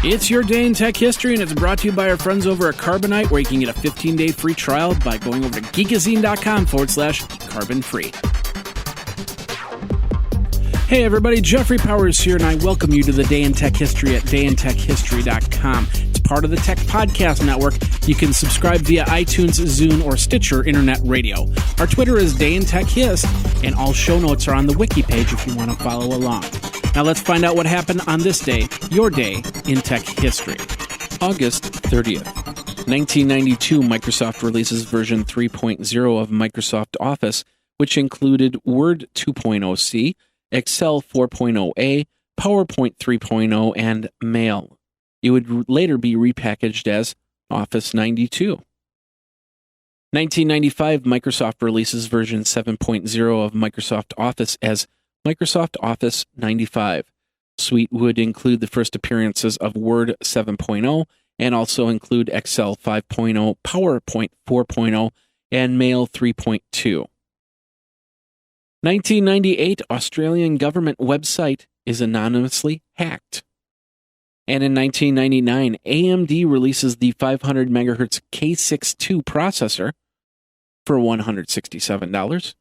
It's your day in tech history, and it's brought to you by our friends over at Carbonite, where you can get a 15-day free trial by going over to geekazine.com/carbon-free. Hey everybody, Jeffrey Powers here, and I welcome you to the Day in Tech History at dayintechhistory.com. It's part of the Tech Podcast Network. You can subscribe via iTunes, Zune, or Stitcher Internet Radio. Our Twitter is Day in Tech Hist, and all show notes are on the wiki page if you want to follow along. Now let's find out what happened on this day, your day in tech history. August 30th, 1992, Microsoft releases version 3.0 of Microsoft Office, which included Word 2.0C, Excel 4.0A, PowerPoint 3.0, and Mail. It would later be repackaged as Office 92. 1995, Microsoft releases version 7.0 of Microsoft Office as Microsoft Office 95. Suite would include the first appearances of Word 7.0 and also include Excel 5.0, PowerPoint 4.0, and Mail 3.2. 1998, Australian government website is anonymously hacked. And in 1999, AMD releases the 500 MHz K62 processor for $167.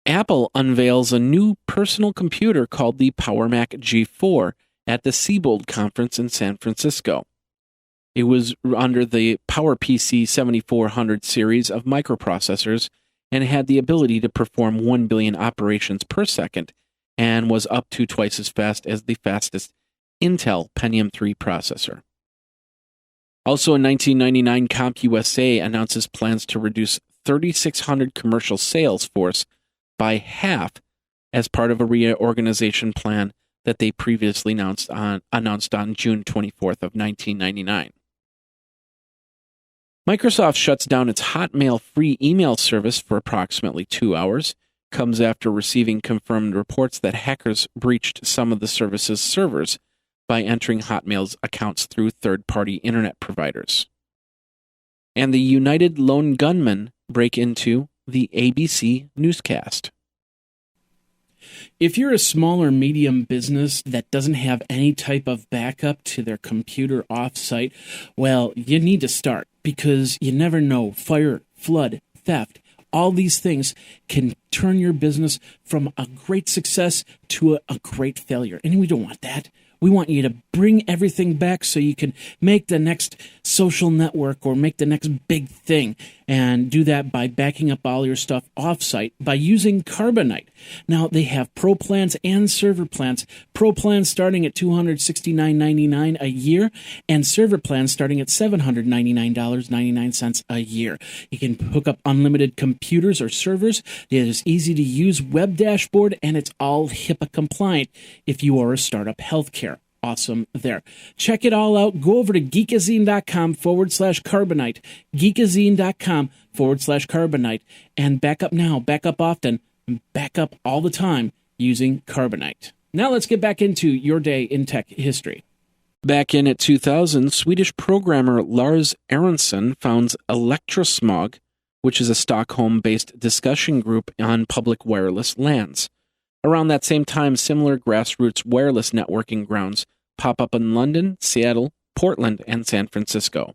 Apple unveils a new personal computer called the PowerMac G4 at the Siebold Conference in San Francisco. It was under the PowerPC 7400 series of microprocessors and had the ability to perform 1 billion operations per second and was up to twice as fast as the fastest Intel Pentium 3 processor. Also in 1999, CompUSA announces plans to reduce 3,600 commercial sales force by half as part of a reorganization plan that they previously announced on June 24th of 1999. Microsoft shuts down its Hotmail free email service for approximately 2 hours, comes after receiving confirmed reports that hackers breached some of the service's servers by entering Hotmail's accounts through third-party internet providers. And the United Lone Gunmen break into the ABC newscast. If you're a small or medium business that doesn't have any type of backup to their computer off-site, well, you need to start, because you never know. Fire, flood, theft, all these things can turn your business from a great success to a great failure. And we don't want that. We want you to bring everything back so you can make the next social network or make the next big thing, and do that by backing up all your stuff offsite by using Carbonite. Now, they have Pro plans and server plans. Pro plans starting at $269.99 a year, and server plans starting at $799.99 a year. You can hook up unlimited computers or servers. It is easy to use web dashboard, and it's all HIPAA compliant if you are a startup healthcare. Awesome there. Check it all out. Go over to geekazine.com/carbonite, geekazine.com/carbonite, and back up now, back up often, and back up all the time using Carbonite. Now let's get back into your day in tech history. Back in at 2000, Swedish programmer Lars Aronson founds Electrosmog, which is a Stockholm-based discussion group on public wireless LANs. Around that same time, similar grassroots wireless networking grounds pop up in London, Seattle, Portland, and San Francisco.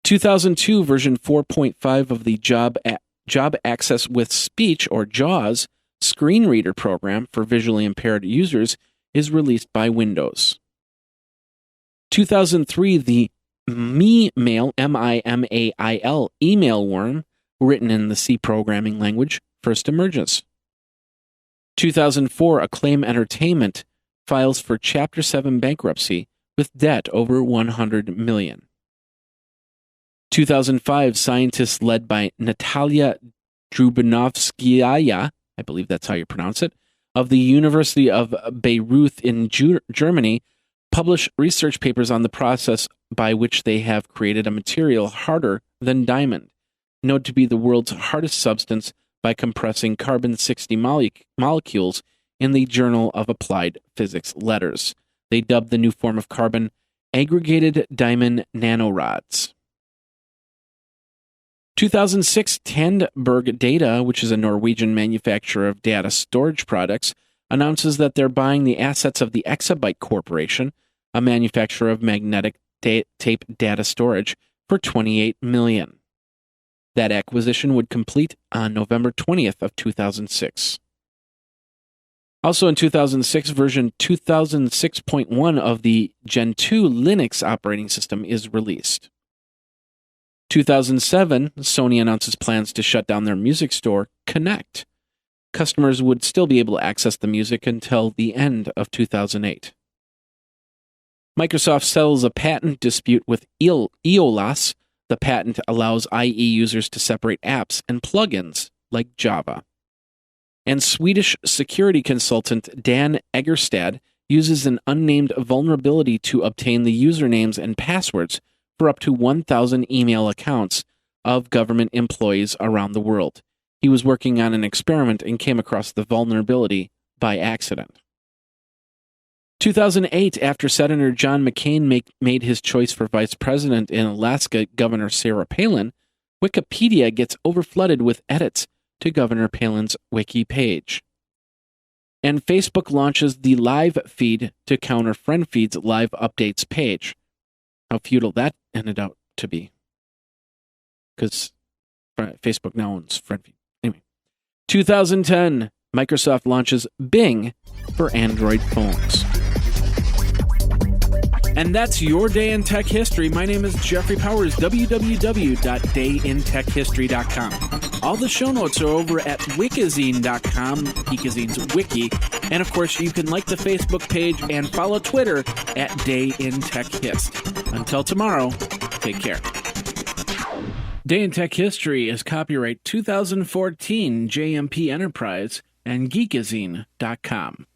2002, version 4.5 of the Job Access with Speech, or JAWS, screen reader program for visually impaired users is released by Windows. 2003, the Mimail, M-I-M-A-I-L, email worm, written in the C programming language, first emerges. 2004, Acclaim Entertainment files for Chapter 7 bankruptcy with debt over $100 million. 2005, scientists led by Natalia Drubanovskaya, I believe that's how you pronounce it, of the University of Bayreuth in Germany, publish research papers on the process by which they have created a material harder than diamond, known to be the world's hardest substance by compressing carbon-60 molecules in the Journal of Applied Physics Letters. They dubbed the new form of carbon aggregated diamond nanorods. 2006, Tandberg Data, which is a Norwegian manufacturer of data storage products, announces that they're buying the assets of the Exabyte Corporation, a manufacturer of magnetic tape data storage, for $28 million. That acquisition would complete on November 20th of 2006. Also in 2006, version 2006.1 of the Gen 2 Linux operating system is released. 2007, Sony announces plans to shut down their music store, Connect. Customers would still be able to access the music until the end of 2008. Microsoft settles a patent dispute with EOLAS. The patent allows IE users to separate apps and plugins like Java. And Swedish security consultant Dan Egerstad uses an unnamed vulnerability to obtain the usernames and passwords for up to 1,000 email accounts of government employees around the world. He was working on an experiment and came across the vulnerability by accident. 2008, after Senator John McCain made his choice for vice president in Alaska, Governor Sarah Palin, Wikipedia gets overflooded with edits to Governor Palin's wiki page. And Facebook launches the live feed to counter friend feed's live updates page. How futile that ended out to be. Because Facebook now owns friend feed. Anyway. 2010, Microsoft launches Bing for Android phones. And that's your day in tech history. My name is Jeffrey Powers, www.dayintechhistory.com. All the show notes are over at wikizine.com, Geekazine's wiki. And of course, you can like the Facebook page and follow Twitter at Day in Tech Hist. Until tomorrow, take care. Day in Tech History is copyright 2014 JMP Enterprise and Geekazine.com.